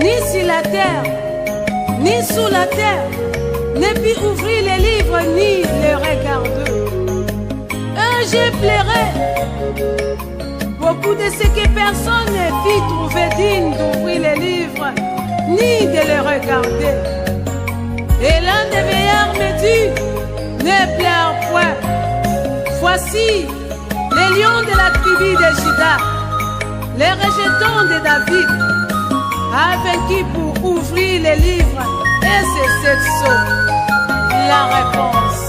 ni sur la terre, ni sous la terre, ne put ouvrir les livres ni les regarder. Je pleurais beaucoup de ce que personne ne fit trouver digne d'ouvrir les livres ni de les regarder. Et l'un des veillards me dit: ne pleure point. Voici les lions de la tribu de Juda, les rejetons de David, a vaincu pour ouvrir les livres. Et c'est cette chose, la réponse.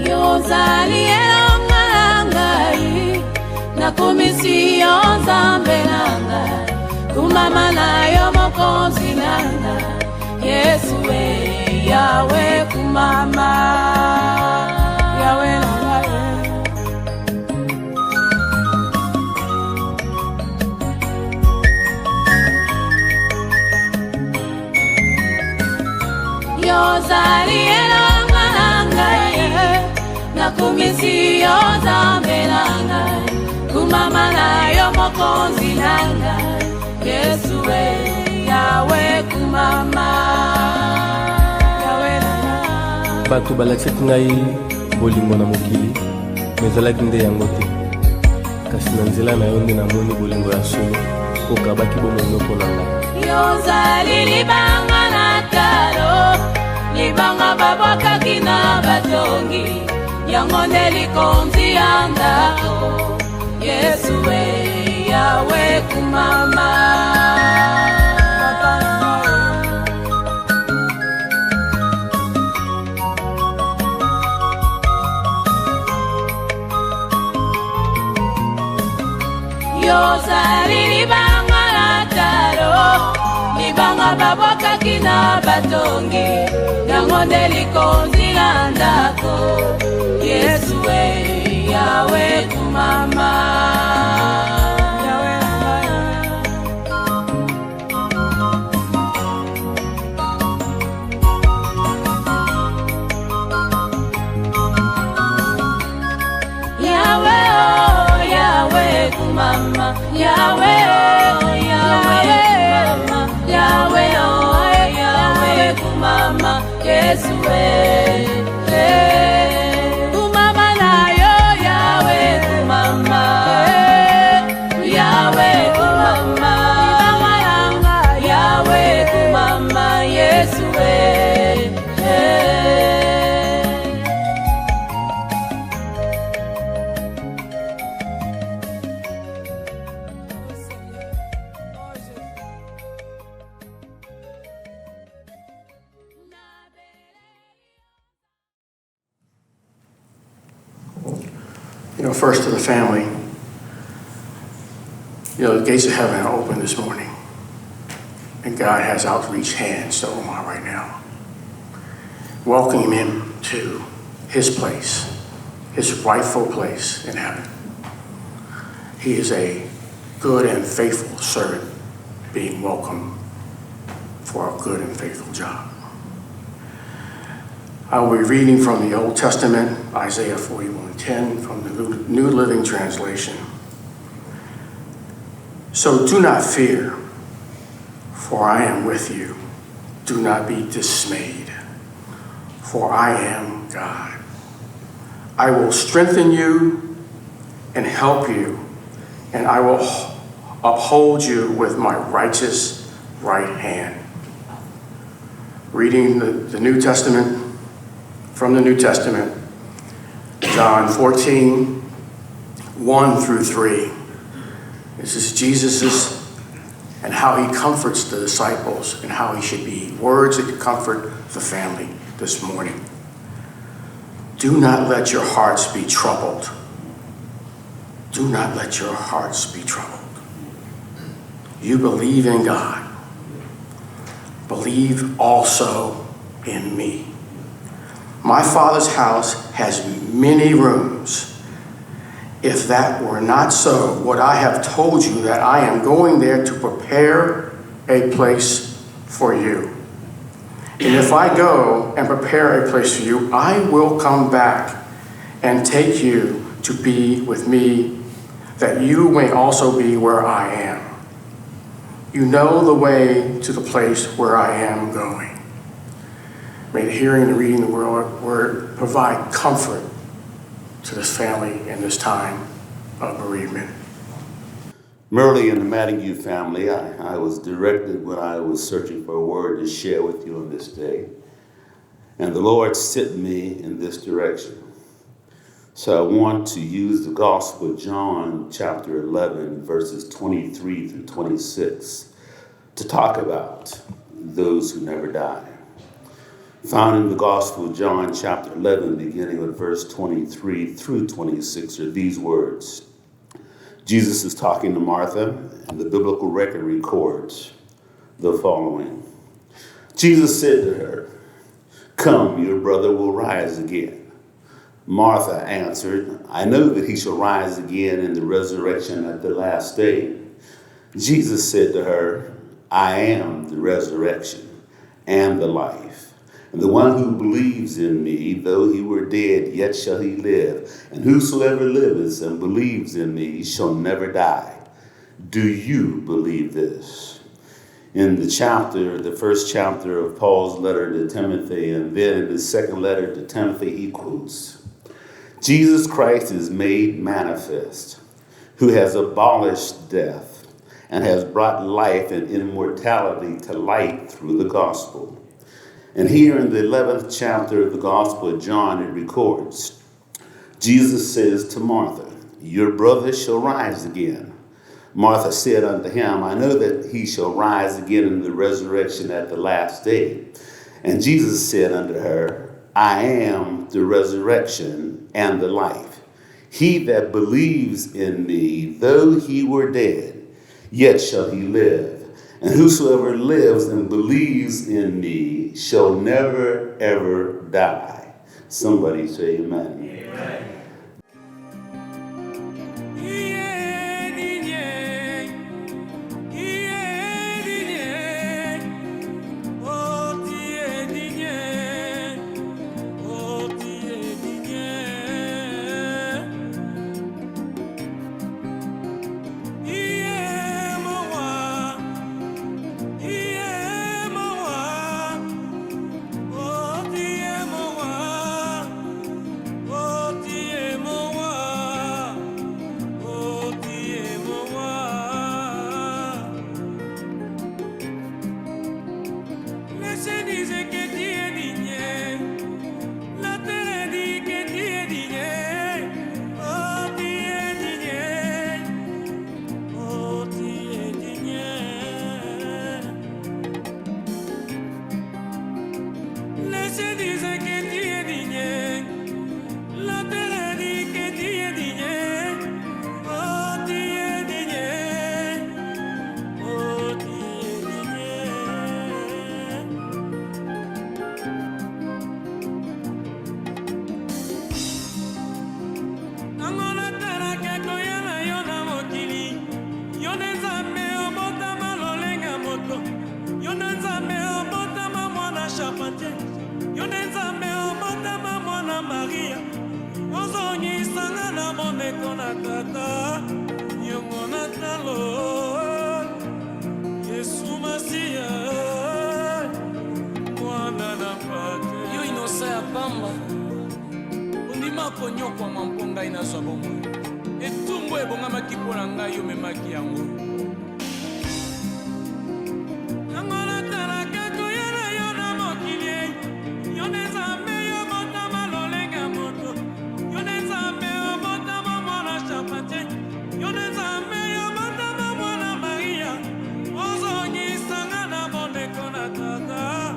Yozali elongai na komisio nzambe nanga kumama na yo mokonzi nanga Yesu we Yawe kumama Yawe nanga Yozali elongai na komisio nzambe nanga kumama na yo mokonzi nanga Yesu we Yawe kumama Yawe nanga. Bato balakisaki ngai bolingo na mokili mezalaki nde yango te, kasi na nzela na yo nde namoni bolingo ya solo okabaki bomonoko na ngai. Yozali libanga na talo, libanga babwakaki na batongi, yango nde likonzi ya ndako Yesu we Yawe kumama Yozali libanga na talo, libanga babwakaki na batongi, yango nde likonzi ya ndako Yesu we Yawe kumama Yawe Yawe oh Yawe kumama Yawe oh Yawe kumama Yawe oh Yawe kumama Yesu we kumama na yo Yawe kumama Yawe kumama Yawe kumama Yesu we First to the family, the gates of heaven are open this morning, and God has outreached hands to Omar right now, welcoming him to his place, his rightful place in heaven. He is a good and faithful servant being welcomed for a good and faithful job. I will be reading from the Old Testament, Isaiah 41:10, from the New Living Translation. So do not fear, for I am with you. Do not be dismayed, for I am God. I will strengthen you and help you, and I will uphold you with my righteous right hand. Reading the New Testament, from the New Testament, John 14:1-3. This is Jesus's and how he comforts the disciples and how he should be words that comfort the family this morning. Do not let your hearts be troubled. Do not let your hearts be troubled. You believe in God. Believe also in me. My Father's house has many rooms. If that were not so, would I have told you that I am going there to prepare a place for you? And if I go and prepare a place for you, I will come back and take you to be with me, that you may also be where I am. You know the way to the place where I am going. May the hearing and the reading of the word provide comfort to this family in this time of bereavement. Merely and the Matingou family, I was directed when I was searching for a word to share with you on this day. And the Lord sent me in this direction. So I want to use the Gospel of John, chapter 11, verses 23 through 26, to talk about those who never die. Found in the Gospel of John, chapter 11, beginning with verse 23 through 26, are these words. Jesus is talking to Martha, and the biblical record records the following. Jesus said to her, "Come, your brother will rise again." Martha answered, "I know that he shall rise again in the resurrection at the last day." Jesus said to her, "I am the resurrection and the life. And the one who believes in me, though he were dead, yet shall he live. And whosoever liveth and believes in me shall never die. Do you believe this?" In the first chapter of Paul's letter to Timothy, and then in his second letter to Timothy, he quotes, "Jesus Christ is made manifest, who has abolished death and has brought life and immortality to light through the gospel." And here in the 11th chapter of the Gospel of John, it records, Jesus says to Martha, "Your brother shall rise again." Martha said unto him, "I know that he shall rise again in the resurrection at the last day." And Jesus said unto her, "I am the resurrection and the life. He that believes in me, though he were dead, yet shall he live. And whosoever lives and believes in me shall never, ever die." Somebody say amen. Amen. Konyokwa mamponga inazwa bomo etumbo ebongama kipola ngai yo memaki yango nangola tala kako yana yona mokili yoneza me yo motama lolenga moto yoneza me yo motama mwana chapate yoneza me yo motama mwana Maria ozongi sanga na boneko na tata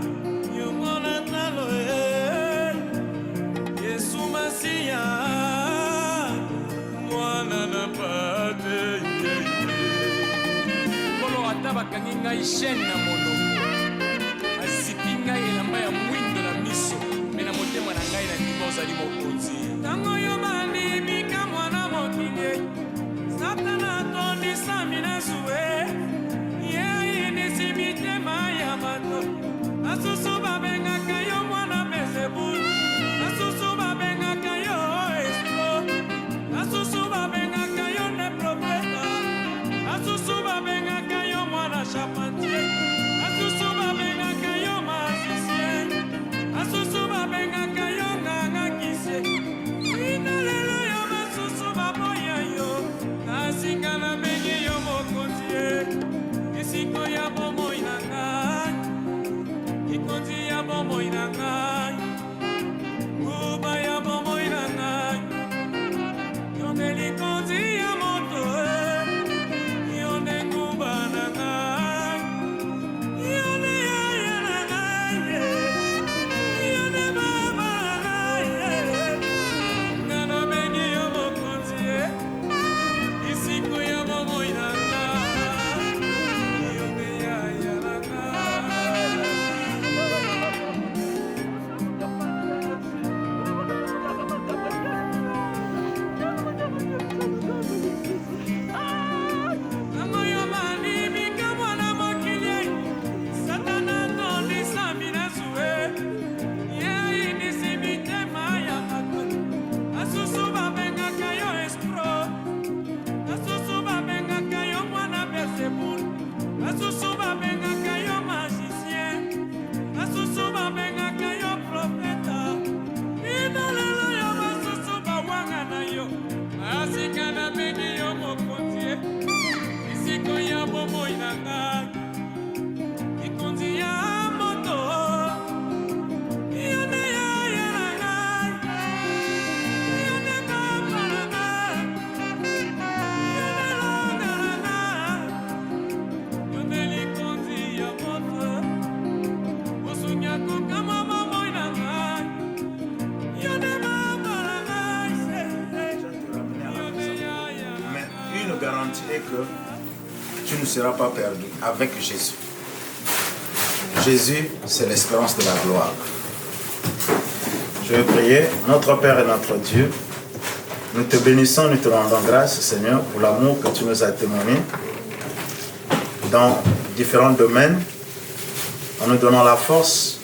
yongona talo Yesu Masia mwana na pate kolo atabakangi ngai chaîne na mono azipi ngai elamba ya mwindo na miso me na motema na ngai na ndima ozali mokonzi ntango yo balibika mwana mokili satana atondisami na zuwe ye ayinisi mitema ya bato basusu babenga garantie est que tu ne seras pas perdu avec Jésus. Jésus, c'est l'espérance de la gloire. Je vais prier. Notre Père et notre Dieu, nous te bénissons, nous te rendons grâce, Seigneur, pour l'amour que tu nous as témoigné dans différents domaines, en nous donnant la force,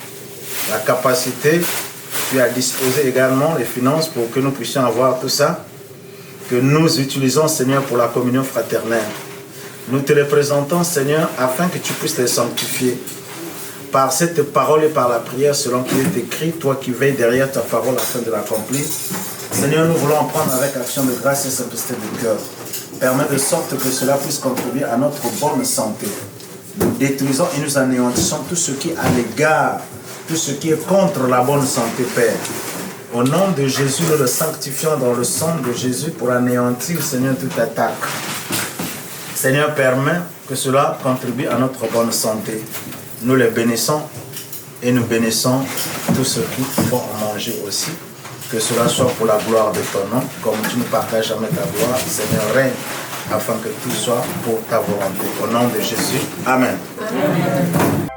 la capacité. Tu as disposé également les finances pour que nous puissions avoir tout ça, que nous utilisons, Seigneur, pour la communion fraternelle. Nous te les présentons, Seigneur, afin que tu puisses les sanctifier par cette parole et par la prière, selon qu'il est écrit, toi qui veilles derrière ta parole afin de l'accomplir. Seigneur, nous voulons en prendre avec action de grâce et simplicité de cœur. Permets de sorte que cela puisse contribuer à notre bonne santé. Nous détruisons et nous anéantissons tout ce qui est à l'égard, tout ce qui est contre la bonne santé, Père. Au nom de Jésus, nous le sanctifions dans le sang de Jésus pour anéantir, Seigneur, toute attaque. Seigneur, permets que cela contribue à notre bonne santé. Nous les bénissons et nous bénissons tous ceux qui vont en manger aussi. Que cela soit pour la gloire de ton nom, comme tu ne partages jamais ta gloire. Seigneur, règne afin que tout soit pour ta volonté. Au nom de Jésus, Amen. Amen.